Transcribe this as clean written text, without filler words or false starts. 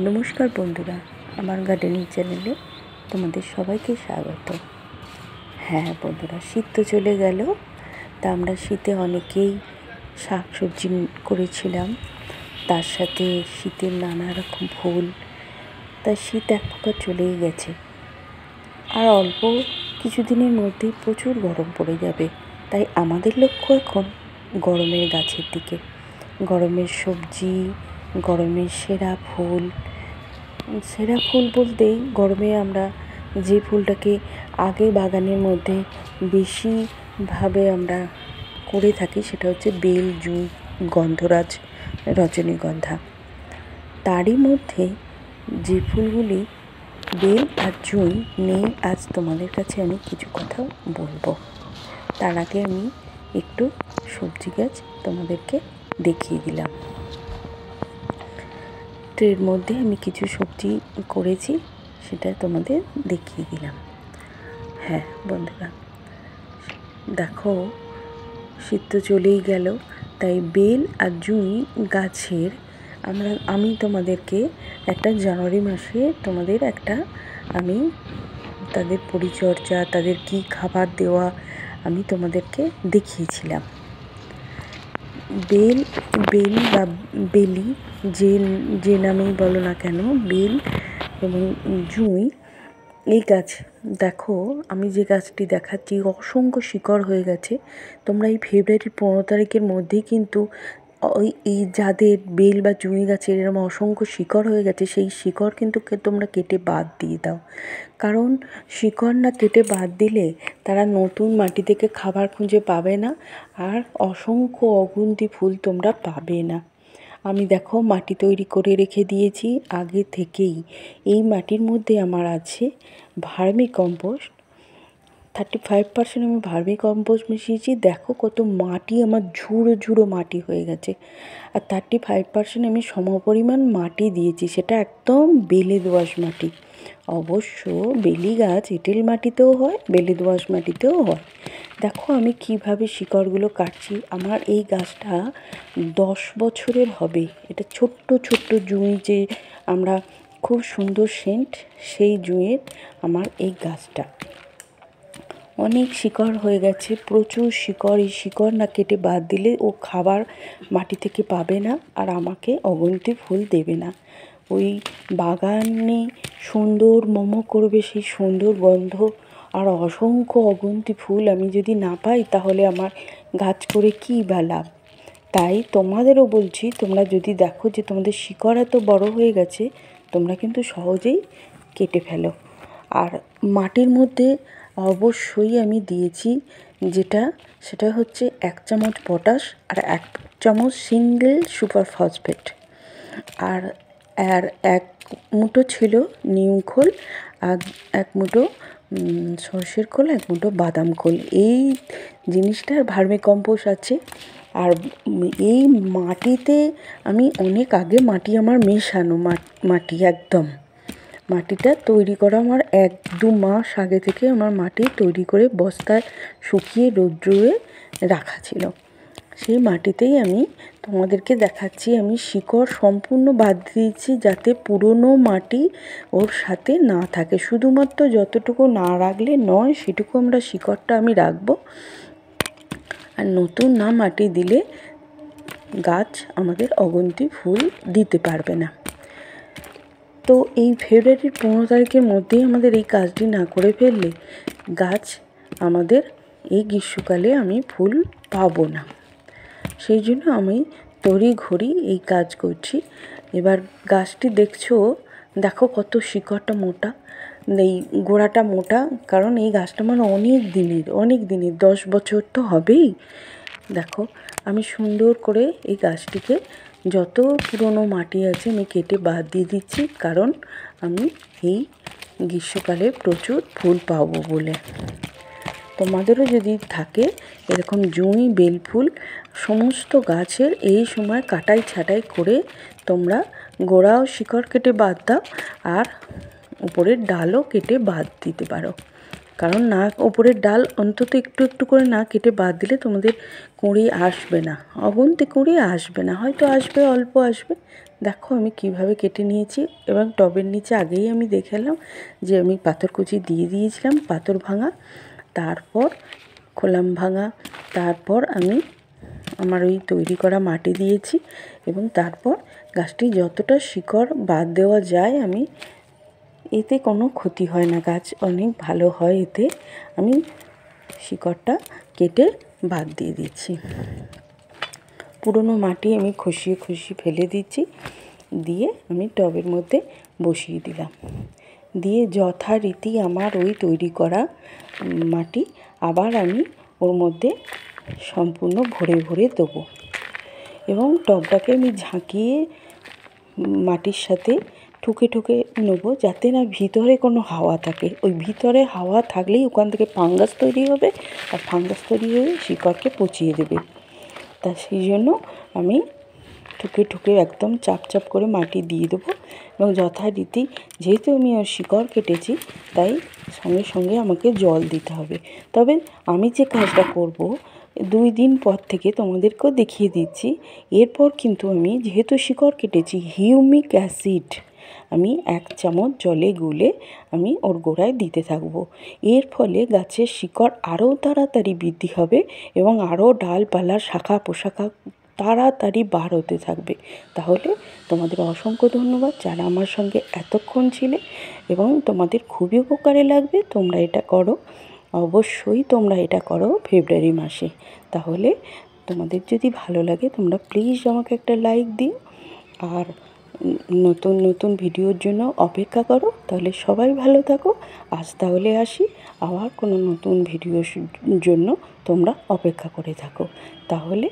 নমস্কার বন্ধুরা, আমার গার্ডেনিং চ্যানেলে তোমাদের সবাইকে স্বাগত। হ্যাঁ বন্ধুরা, শীত তো চলে গেল, তা আমরা শীতে অনেকেই শাক সবজি করেছিলাম, তার সাথে শীতের নানা রকম ফুল। তা শীত এক প্রকার চলেই গেছে, আর অল্প কিছুদিনের মধ্যেই প্রচুর গরম পড়ে যাবে। তাই আমাদের লক্ষ্য এখন গরমের গাছের দিকে, গরমের সবজি, গরমের সেরা ফুল বলতেই গরমে আমরা যে ফুলটাকে আগে বাগানের মধ্যে বেশিভাবে আমরা করে থাকি সেটা হচ্ছে বেল, জুঁই, গন্ধরাজ, রজনীগন্ধা। তারই মধ্যে যে ফুলগুলি বেল আর জুঁই নিয়ে আজ তোমাদের কাছে আমি কিছু কথা বলবো। তার আগে আমি একটু সবজি গাছ তোমাদেরকে দেখিয়ে দিলাম। ট্রের মধ্যে আমি কিছু সবজি করেছি, সেটা তোমাদের দেখিয়ে দিলাম। হ্যাঁ বন্ধুরা, দেখো শীত তো চলেই গেল, তাই বেল আর জুঁই গাছের আমি তোমাদেরকে একটা জানুয়ারি মাসে আমি তাদের পরিচর্যা, তাদের কি খাবার দেওয়া আমি তোমাদেরকে দেখিয়েছিলাম। বেল বা বেলি, যে নামেই বলো না কেন, বেল এবং জুঁই এই গাছ দেখো, আমি যে গাছটি দেখাচ্ছি অসংখ্য শিকড় হয়ে গেছে। তোমরা এই ফেব্রুয়ারির 15 তারিখের মধ্যেই কিন্তু এই যাদের বেল বা জুঁই গাছের এরকম অসংখ্য শিকড় হয়ে গেছে, সেই শিকড় কিন্তু তোমরা কেটে বাদ দিয়ে দাও। কারণ শিকড় না কেটে বাদ দিলে তারা নতুন মাটি থেকে খাবার খুঁজে পাবে না, আর অসংখ্য অগুন্তি ফুল তোমরা পাবে না। আমি দেখো মাটি তৈরি করে রেখে দিয়েছি আগে থেকেই। এই মাটির মধ্যে আমার আছে ভার্মি কম্পোস্ট, 35% আমি ভার্মি কম্পোস্ট মিশিয়েছি। দেখো কত মাটি আমার ঝুড়ো ঝুড়ো মাটি হয়ে গেছে। আর 35% আমি সমপরিমাণ মাটি দিয়েছি, সেটা একদম বেলে দোআঁশ মাটি। অবশ্য বেলি গাছ এঁটেল মাটিতেও হয়, বেলে দোআঁশ মাটিতেও হয়। দেখো আমি কিভাবে শিকড়গুলো কাটছি। আমার এই গাছটা 10 বছরের হবে। এটা ছোট্ট ছোট্ট জুঁই, যে আমরা খুব সুন্দর সেন্ট, সেই জুঁইয়ের আমার এই গাছটা। অনেক শিকড় হয়ে গেছে, প্রচুর শিকড়। এই শিকড় না কেটে বাদ দিলে ও খাবার মাটি থেকে পাবে না, আর আমাকে অগুন্তি ফুল দেবে না। ওই বাগানে সুন্দর মোমো করবে, সেই সুন্দর গন্ধ আর অসংখ্য অগুন্তি ফুল আমি যদি না পাই, তাহলে আমার গাছ করে কী বা লাভ। তাই তোমাদেরও বলছি, তোমরা যদি দেখো যে তোমাদের শিকড় এত বড় হয়ে গেছে, তোমরা কিন্তু সহজেই কেটে ফেলো। আর মাটির মধ্যে অবশ্যই আমি দিয়েছি সেটা হচ্ছে 1 চামচ পটাশ আর 1 চামচ সিঙ্গেল সুপার ফসফেট, আর 1 মুঠো ছিল নিম খোল, আর 1 মুঠো সর্ষের খোল, 1 মুঠো বাদাম খোল। এই জিনিসটার ভার্মি কম্পোস্ট আছে। আর এই মাটিতে আমি অনেক আগে মাটি আমার মেশানো মাটি, একদম মাটিটা তৈরি করা আমার 1-2 মাস আগে থেকে আমার মাটি তৈরি করে বস্তায় শুকিয়ে রোদ্দুরে রাখা ছিল। সেই মাটিতেই আমি তোমাদেরকে দেখাচ্ছি। আমি শিকড় সম্পূর্ণ বাদ দিয়েছি, যাতে পুরনো মাটি ওর সাথে না থাকে। শুধুমাত্র যতটুকু না রাখলে নয়, সেটুকু আমরা শিকড়টা আমি রাখবো। আর নতুন না মাটি দিলে গাছ আমাদের অগুন্তি ফুল দিতে পারবে না। তো এই ফেব্রুয়ারির 15 তারিখের মধ্যেই আমাদের এই কাজটি না করে ফেললে গাছ আমাদের এই গ্রীষ্মকালে আমি ফুল পাবো না। সেই জন্য আমি তড়িঘড়ি এই কাজ করছি। এবার গাছটি দেখো কত শিকড়টা মোটা, এই গোড়াটা মোটা, কারণ এই গাছটা আমার অনেক দিনের 10 বছর তো হবেই। দেখো আমি সুন্দর করে এই গাছটিকে যত পুরনো মাটি আছে আমি কেটে বাদ দিয়ে দিচ্ছি, কারণ আমি এই গ্রীষ্মকালে প্রচুর ফুল পাবো বলে। তোমাদেরও যদি থাকে এরকম জুঁই, বেল ফুল, সমস্ত গাছের এই সময় কাটাই ছাঁটাই করে তোমরা গোড়া ও শিকড় কেটে বাদ দাও, আর উপরের ডালও কেটে বাদ দিতে পারো। কারণ না, উপরের ডাল অন্তত একটু একটু করে না কেটে বাদ দিলে তোমাদের কুঁড়ি আসবে না, অগুন্তি কুঁড়ি আসবে না, হয়তো আসবে, অল্প আসবে, দেখো আমি কিভাবে কেটে নিয়েছি, এবং টবের নিচে আগেই আমি দেখালাম যে আমি পাথরকুচি দিয়ে দিয়েছিলাম, পাথর ভাঙা, তারপর খোলাম ভাঙা, তারপর আমি আমার ওই তৈরি করা মাটি দিয়েছি, এবং তারপর গাছটি যতটা শিকড় বাদ দেওয়া যায় আমি, এতে কোনো ক্ষতি হয় না, গাছ অনেক ভালো হয় এতে, আমি শিকড়টা কেটে বাদ দিয়ে দিচ্ছি। পুরনো মাটি আমি খসিয়ে ফেলে দিচ্ছি, দিয়ে আমি টবের মধ্যে বসিয়ে দিলাম, দিয়ে যথারীতি আমার ওই তৈরি করা মাটি আবার আমি ওর মধ্যে সম্পূর্ণ ভরে ভরে দেবো, এবং টবটাকে আমি ঝাঁকিয়ে মাটির সাথে ঠুকে ঠুকে নেবো, যাতে না ভিতরে কোনো হাওয়া থাকে। ওই ভিতরে হাওয়া থাকলেই ওখান থেকে ফাঙ্গাস তৈরি হবে, আর ফাঙ্গাস তৈরি হয়ে শিকড়কে পচিয়ে দেবে। তা সেই জন্য আমি ঠুকে ঠুকে একদম চাপ চাপ করে মাটি দিয়ে দেবো, এবং যথারীতি যেহেতু আমি ওর শিকড় কেটেছি তাই সঙ্গে সঙ্গে আমাকে জল দিতে হবে। তবে আমি যে কাজটা করব 2 দিন পর থেকে তোমাদেরকেও দেখিয়ে দিচ্ছি। এরপর কিন্তু আমি যেহেতু শিকড় কেটেছি, হিউমিক অ্যাসিড আমি 1 চামচ জলে গুলে আমি ওর গোড়ায় দিতে থাকবো। এর ফলে গাছের শিকড় আরও তাড়াতাড়ি বৃদ্ধি হবে, এবং আরও ডালপালা শাখা পোশাখা তাড়াতাড়ি বার হতে থাকবে। তাহলে তোমাদের অসংখ্য ধন্যবাদ যারা আমার সঙ্গে এতক্ষণ ছিলে, এবং তোমাদের খুবই উপকারে লাগবে। তোমরা এটা করো, অবশ্যই তোমরা এটা করো ফেব্রুয়ারি মাসে। তাহলে তোমাদের যদি ভালো লাগে তোমরা প্লিজ আমাকে একটা লাইক দিও, আর নতুন নতুন ভিডিওর জন্য অপেক্ষা করো। তাহলে সবাই ভালো থাকো। আজ তাহলে আসি, আবার কোনো নতুন ভিডিওর জন্য তোমরা অপেক্ষা করে থাকো। তাহলে